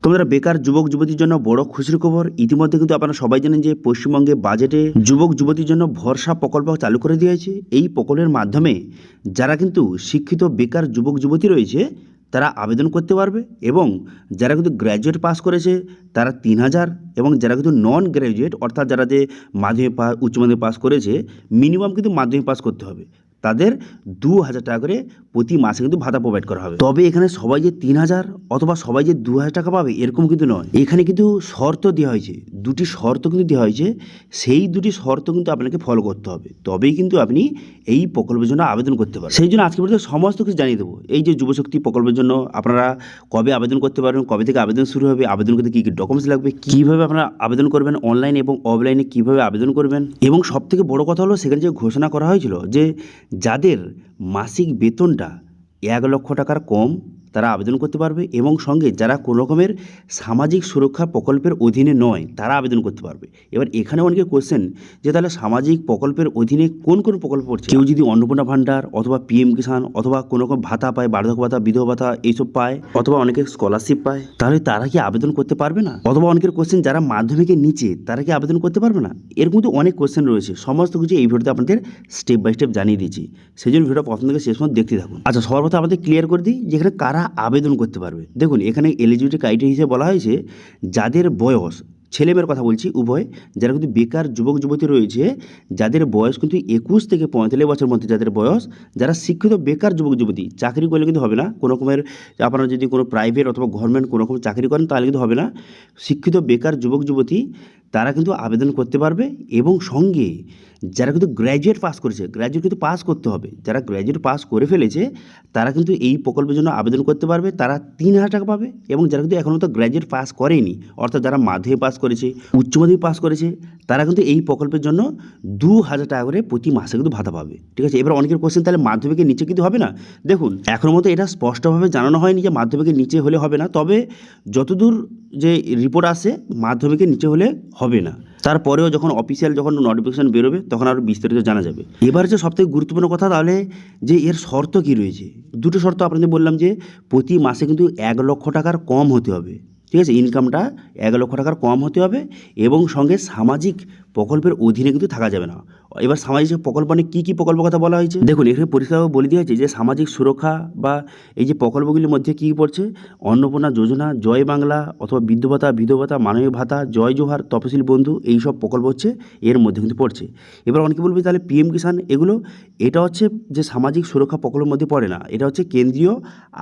তোমরা বেকার যুবক যুবতীর জন্য বড় খুশির খবর। ইতিমধ্যে কিন্তু আপনারা সবাই জানেন যে পশ্চিমবঙ্গে বাজেটে যুবক যুবতীর জন্য ভরসা প্রকল্প চালু করে দেওয়া হয়েছে। এই প্রকল্পের মাধ্যমে যারা কিন্তু শিক্ষিত বেকার যুবক যুবতী রয়েছে তারা আবেদন করতে পারবে, এবং যারা কিন্তু গ্র্যাজুয়েট পাস করেছে তারা 3,000, এবং যারা কিন্তু নন গ্র্যাজুয়েট অর্থাৎ যারা যে মাধ্যমিক পাস উচ্চ মাধ্যমিক পাস করেছে, মিনিমাম কিন্তু মাধ্যমিক পাস করতে হবে, তাদের 2,000 টাকা করে প্রতি মাসে কিন্তু ভাতা প্রোভাইড করা হবে। তবে এখানে সবাই যে 3,000 অথবা সবাই যে 2,000 টাকা পাবে এরকম কিন্তু নয়। এখানে কিন্তু শর্ত দেওয়া হয়েছে, দুটি শর্ত কিন্তু দেওয়া হয়েছে। সেই দুটি শর্ত কিন্তু আপনাকে ফলো করতে হবে, তবেই কিন্তু আপনি এই প্রকল্পের জন্য আবেদন করতে পারবেন। সেই জন্য আজকে ভিডিওতে সমস্ত কিছু জানিয়ে দেবো। এই যে যুবশক্তি প্রকল্পের জন্য আপনারা কবে আবেদন করতে পারবেন, কবে থেকে আবেদন শুরু হবে, আবেদন করতে কী কী ডকুমেন্টস লাগবে, কীভাবে আপনারা আবেদন করবেন, অনলাইন এবং অফলাইনে কীভাবে আবেদন করবেন, এবং সবথেকে বড় কথা হলো সেখানে যে ঘোষণা করা হয়েছিল যে যাদের মাসিক বেতনটা 1,00,000 টাকার কম তারা আবেদন করতে পারবে, এবং সঙ্গে যারা কোনো রকমের সামাজিক সুরক্ষা প্রকল্পের অধীনে নয় তারা আবেদন করতে পারবে। এবার এখানে অনেকে কোশ্চেন যে তাহলে সামাজিক প্রকল্পের অধীনে কোন কোন প্রকল্প পড়ছে। কেউ যদি অন্নপূর্ণা ভাণ্ডার অথবা PM কিষাণ অথবা কোনো রকম ভাতা পায়, বার্ধক্য ভাতা, বিধবা ভাতা এইসব পায়, অথবা অনেকে স্কলারশিপ পায়, তাহলে তারা কি আবেদন করতে পারবে না? অথবা অনেকের কোশ্চেন যারা মাধ্যমিকের নিচে তারা কি আবেদন করতে পারবে না? এরকম কিন্তু অনেক কোশ্চেন রয়েছে। সমস্ত কিছু এই ভিডিওতে আপনাদের স্টেপ বাই স্টেপ জানিয়ে দিয়েছি, সেই জন্য ভিডিওটা প্রথম থেকে শেষ পর্যন্ত দেখতে থাকুন। আচ্ছা, সবার প্রথমে আমাদের ক্লিয়ার করে দিই যে এখানে কারা আবেদন করতে পারবে। দেখুন, এখানে এলিজিবিলিটি ক্রাইটেরিয়া হিসেবে বলা হয়েছে যাদের বয়স, ছেলেমেয়ের কথা বলছি উভয়, যারা কিন্তু বেকার যুবক যুবতী রয়েছে যাদের বয়স কিন্তু 21 থেকে 45 বছরের মধ্যে যাদের বয়স, যারা শিক্ষিত বেকার যুবক যুবতী, চাকরি করলে কিন্তু হবে না, কোনো রকমের আপনারা যদি কোনো প্রাইভেট অথবা গভর্নমেন্ট কোনো রকম চাকরি করেন তাহলে কিন্তু হবে না। শিক্ষিত বেকার যুবক যুবতী তারা কিন্তু আবেদন করতে পারবে, এবং সঙ্গে যারা কিন্তু গ্র্যাজুয়েট পাস করেছে, গ্র্যাজুয়েট কিন্তু পাস করতে হবে, যারা গ্র্যাজুয়েট পাস করে ফেলেছে তারা কিন্তু এই প্রকল্পের জন্য আবেদন করতে পারবে, তারা 3,000 টাকা পাবে। এবং যারা কিন্তু এখনও তো গ্র্যাজুয়েট পাস করেনি অর্থাৎ যারা মাধ্যমিক পাস করেছে, উচ্চ মাধ্যমিক পাস করেছে, তারা কিন্তু এই প্রকল্পের জন্য 2,000 টাকা করে প্রতি মাসে কিন্তু ভাতা পাবে। ঠিক আছে, এবার অনেকের কোশ্চেন তাহলে মাধ্যমিকের নিচে কিন্তু হবে না। দেখুন, এখনও মতো এটা স্পষ্টভাবে জানানো হয়নি যে মাধ্যমিকের নিচে হলে হবে না, তবে যতদূর যে রিপোর্ট আসে মাধ্যমিকের নিচে হলে হবে না। তারপরেও যখন অফিসিয়াল যখন নোটিফিকেশান বেরোবে তখন আরও বিস্তারিত জানা যাবে। এবার যে সবথেকে গুরুত্বপূর্ণ কথা, তাহলে যে এর শর্ত কী রয়েছে। দুটো শর্ত আপনাদের বললাম, যে প্রতি মাসে কিন্তু 1,00,000 টাকার কম হতে হবে। ঠিক আছে, ইনকামটা 1,00,000 টাকার কম হতে হবে, এবং সঙ্গে সামাজিক প্রকল্পের অধীনে কিন্তু থাকা যাবে না। এবার সামাজিক প্রকল্প মানে কী কী প্রকল্পের কথা বলা হয়েছে দেখুন, এখানে পরিষ্কারভাবে বলে দেওয়া হয়েছে যে সামাজিক সুরক্ষা বা এই যে প্রকল্পগুলির মধ্যে কী পড়ছে, অন্নপূর্ণা যোজনা, জয় বাংলা অথবা বৃদ্ধ ভাতা, বিধবা ভাতা, মানবিক ভাতা, জয় জোহার, তপশিলি বন্ধু, এই সব প্রকল্প হচ্ছে এর মধ্যে কিন্তু পড়ছে। এবার অনেকে বলবে তাহলে PM কিষাণ এগুলো, এটা হচ্ছে যে সামাজিক সুরক্ষা প্রকল্পের মধ্যে পড়ে না, এটা হচ্ছে কেন্দ্রীয়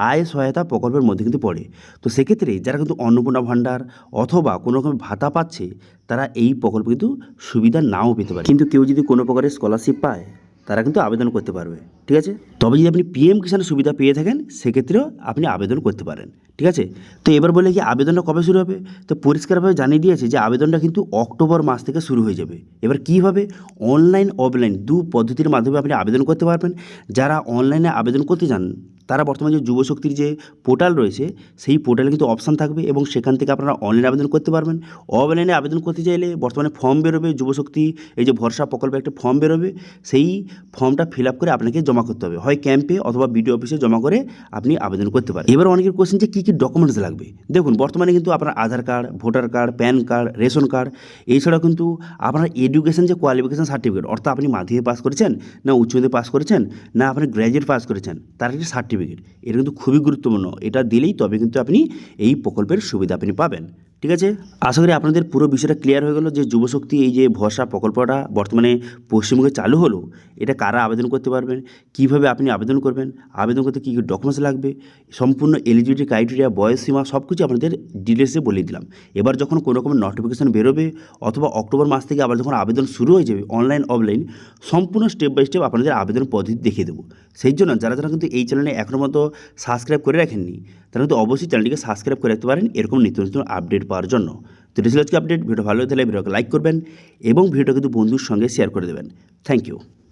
আয় সহায়তা প্রকল্পের মধ্যে কিন্তু পড়ে। তো সেক্ষেত্রে যারা কিন্তু অন্নপূর্ণা ভাণ্ডার অথবা কোনো রকম ভাতা পাচ্ছে তারা এই প্রকল্প কিন্তু সুবিধা নাও পেতে পারে। কিন্তু কেউ যদি কোনো প্রকারের স্কলারশিপ পায় তারা কিন্তু আবেদন করতে পারবে। ঠিক আছে, তবে যদি আপনি PM কিষাণ সুবিধা পেয়ে থাকেন সেক্ষেত্রেও আপনি আবেদন করতে পারেন। ঠিক আছে, তো এবার বলে কি আবেদনটা কবে শুরু হবে, তো পরিষ্কারভাবে জানিয়ে দিয়েছে যে আবেদনটা কিন্তু অক্টোবর মাস থেকে শুরু হয়ে যাবে। এবার কীভাবে, অনলাইন অফলাইন দু পদ্ধতির মাধ্যমে আপনি আবেদন করতে পারবেন। যারা অনলাইনে আবেদন করতে চান তারা বর্তমানে যে যুবশক্তির যে পোর্টাল রয়েছে সেই পোর্টালে কিন্তু অপশান থাকবে, এবং সেখান থেকে আপনারা অনলাইনে আবেদন করতে পারবেন। অফলাইনে আবেদন করতে চাইলে বর্তমানে ফর্ম বেরোবে, যুবশক্তি এই যে ভরসা প্রকল্পে একটা ফর্ম বেরোবে, সেই ফর্মটা ফিল আপ করে আপনাকে জমা করতে হবে, হয় ক্যাম্পে অথবা BDO অফিসে জমা করে আপনি আবেদন করতে পারেন। এবার অনেকের কোশ্চেন যে কী কী ডকুমেন্টস লাগবে। দেখুন, বর্তমানে কিন্তু আপনার Aadhaar card, voter card, PAN card, ration card, এছাড়াও কিন্তু আপনার এডুকেশন যে কোয়ালিফিকেশান সার্টিফিকেট, অর্থাৎ আপনি মাধ্যমিক পাস করেছেন না উচ্চ মাধ্যমিক পাস করেছেন না আপনি গ্র্যাজুয়েট পাস করেছেন, তার একটি সার্টিফিকেট, এটা কিন্তু খুবই গুরুত্বপূর্ণ। এটা দিলেই তবে কিন্তু আপনি এই প্রকল্পের সুবিধা আপনি পাবেন। ঠিক আছে, আশা করি আপনাদের পুরো বিষয়টা ক্লিয়ার হয়ে গেল যে যুবশক্তি এই যে ভরসা প্রকল্পটা বর্তমানে পশ্চিমবঙ্গে চালু হলো, এটা কারা আবেদন করতে পারবেন, কিভাবে আপনি আবেদন করবেন, আবেদন করতে কী কী ডকুমেন্টস লাগবে, সম্পূর্ণ এলিজিবিলিটি ক্রাইটেরিয়া, বয়স সীমা সব কিছু আপনাদের ডিটেলসে বলে দিলাম। এবার যখন কোনো রকম নোটিফিকেশান বেরোবে অথবা অক্টোবর মাস থেকে আবার যখন আবেদন শুরু হয়ে যাবে অনলাইন অফলাইন, সম্পূর্ণ স্টেপ বাই স্টেপ আপনাদের আবেদন পদ্ধতি দেখিয়ে দেবো। সেই জন্য যারা যারা কিন্তু এই চ্যানেলে এখনও মতো সাবস্ক্রাইব করে রাখেননি তারা কিন্তু অবশ্যই চ্যানেলটিকে সাবস্ক্রাইব করে রাখতে পারেন এরকম নিত্য নতুন আপডেট পাওয়ার জন্য। তো এটা ছিল আজকে আপডেট। ভিডিও ভালো হলে ভিডিওকে লাইক করবেন এবং ভিডিওটা কিন্তু বন্ধুর সঙ্গে শেয়ার করে দেবেন। Thank you.